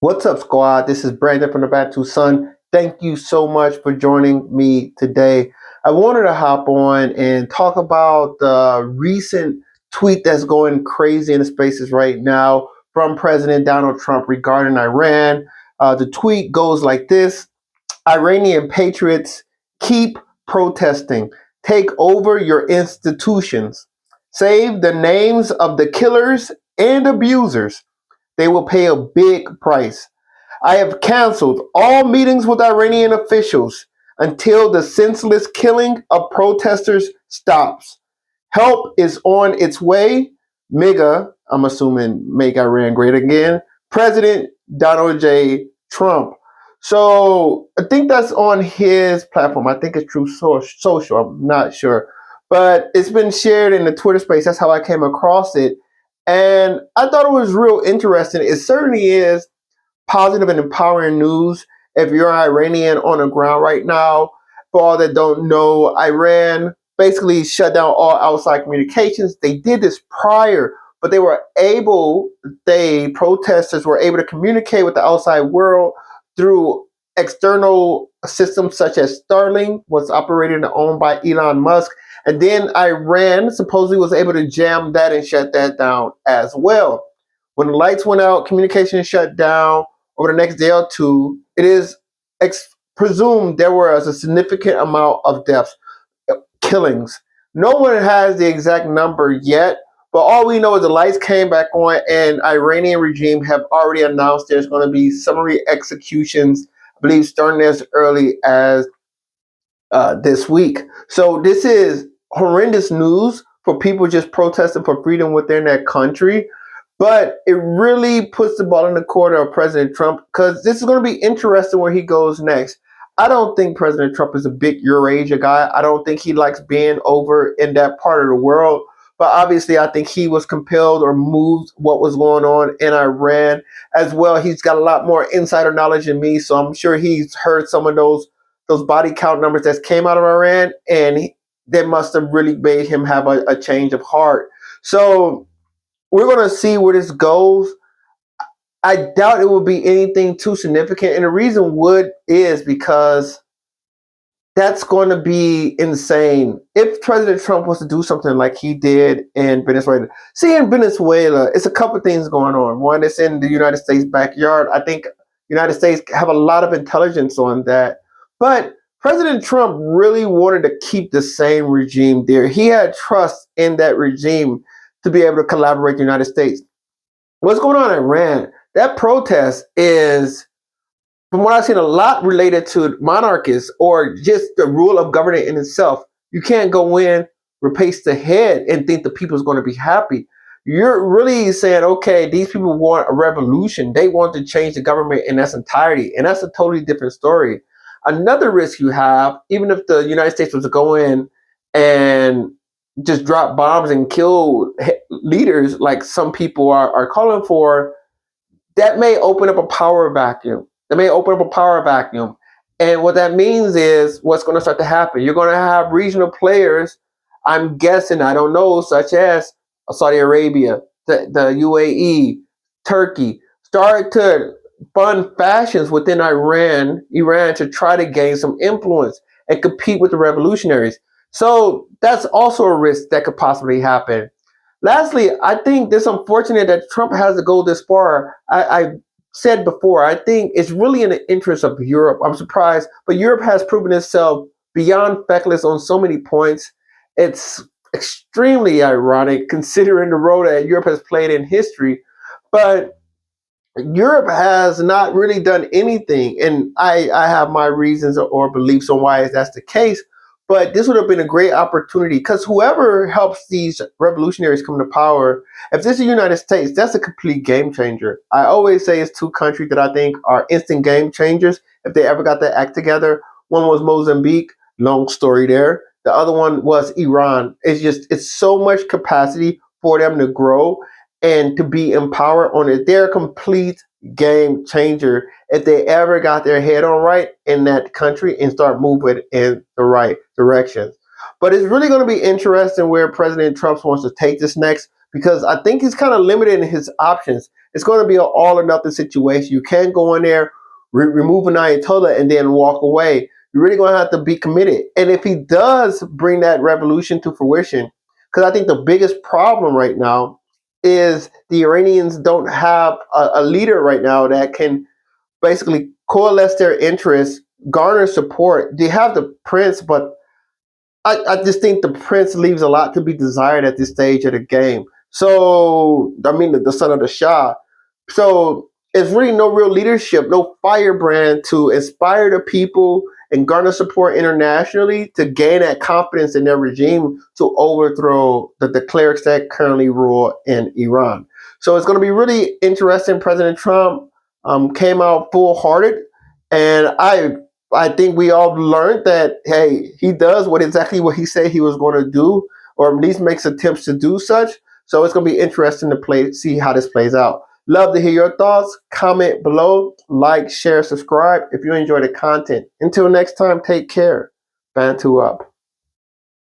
What's up, squad? This is Brandon from the Batu Sun. Thank you so much for joining me today. I wanted to hop on and talk about the recent tweet that's going crazy in the spaces right now from President Donald Trump regarding Iran. The tweet goes like this: Iranian patriots, keep protesting. Take over your institutions. Save the names of the killers and abusers. They will pay a big price. I have canceled all meetings with Iranian officials until the senseless killing of protesters stops. Help is on its way. MIGA, I'm assuming Make Iran Great Again, President Donald J. Trump. So I think that's on his platform. I think it's True Social. I'm not sure. But it's been shared in the Twitter space. That's how I came across it. And I thought it was real interesting. It certainly is positive and empowering news if you're an Iranian on the ground right now. For all that don't know, Iran basically shut down all outside communications. They did this prior, but protesters were able to communicate with the outside world through external systems such as Starlink, was operated and owned by Elon Musk. And then Iran supposedly was able to jam that and shut that down as well. When the lights went out, communication shut down over the next day or two. It is presumed there was a significant amount of deaths, killings. No one has the exact number yet, but all we know is the lights came back on, and Iranian regime have already announced there's going to be summary executions, I believe, starting as early as this week. So this is horrendous news for people just protesting for freedom within their country. But it really puts the ball in the court of President Trump, because this is going to be interesting where he goes next. I don't think President Trump is a big Eurasia guy. I don't think he likes being over in that part of the world. But obviously, I think he was compelled or moved what was going on in Iran as well. He's got a lot more insider knowledge than me, so I'm sure he's heard some of those body count numbers that came out of Iran, and that must have really made him have a change of heart. So we're going to see where this goes. I doubt it will be anything too significant, and the reason is because that's going to be insane. If President Trump was to do something like he did in Venezuela, see, in Venezuela, it's a couple of things going on. One, it's in the United States backyard. I think United States have a lot of intelligence on that, but President Trump really wanted to keep the same regime there. He had trust in that regime to be able to collaborate with the United States. What's going on in Iran? That protest is, from what I've seen, a lot related to monarchists or just the rule of government in itself. You can't go in, replace the head, and think the people's going to be happy. You're really saying, okay, these people want a revolution. They want to change the government in its entirety, and that's a totally different story. Another risk you have, even if the United States was to go in and just drop bombs and kill leaders like some people are calling for, that may open up a power vacuum. That may open up a power vacuum. And what that means is what's going to start to happen. You're going to have regional players, I'm guessing, I don't know, such as Saudi Arabia, the UAE, Turkey, start to fund fashions within Iran to try to gain some influence and compete with the revolutionaries. So that's also a risk that could possibly happen. Lastly, I think it's unfortunate that Trump has to go this far. I said before, I think it's really in the interest of Europe. I'm surprised, but Europe has proven itself beyond feckless on so many points. It's extremely ironic considering the role that Europe has played in history. But Europe has not really done anything, and I have my reasons or beliefs on why that's the case. But this would have been a great opportunity, because whoever helps these revolutionaries come to power, if this is the United States, that's a complete game changer. I always say it's two countries that I think are instant game changers if they ever got their act together. One was Mozambique, long story there. The other one was Iran. It's so much capacity for them to grow and to be empowered on it. They're a complete game changer if they ever got their head on right in that country and start moving in the right direction. But it's really going to be interesting where President Trump wants to take this next, because I think he's kind of limited in his options. It's going to be an all or nothing situation. You can't go in there, remove an Ayatollah, and then walk away. You're really going to have to be committed. And if he does bring that revolution to fruition, because I think the biggest problem right now is the Iranians don't have a leader right now that can basically coalesce their interests, garner support. They have the prince, but I just think the prince leaves a lot to be desired at this stage of the game. So, I mean, the son of the Shah. So, it's really no real leadership, no firebrand to inspire the people and garner support internationally to gain that confidence in their regime to overthrow the clerics that currently rule in Iran. So, it's going to be really interesting. President Trump came out full hearted, and I think we all learned that hey, he does exactly what he said he was going to do, or at least makes attempts to do such. So it's going to be interesting to see how this plays out. Love to hear your thoughts. Comment below, like, share, subscribe if you enjoy the content. Until next time, take care. Bantu up.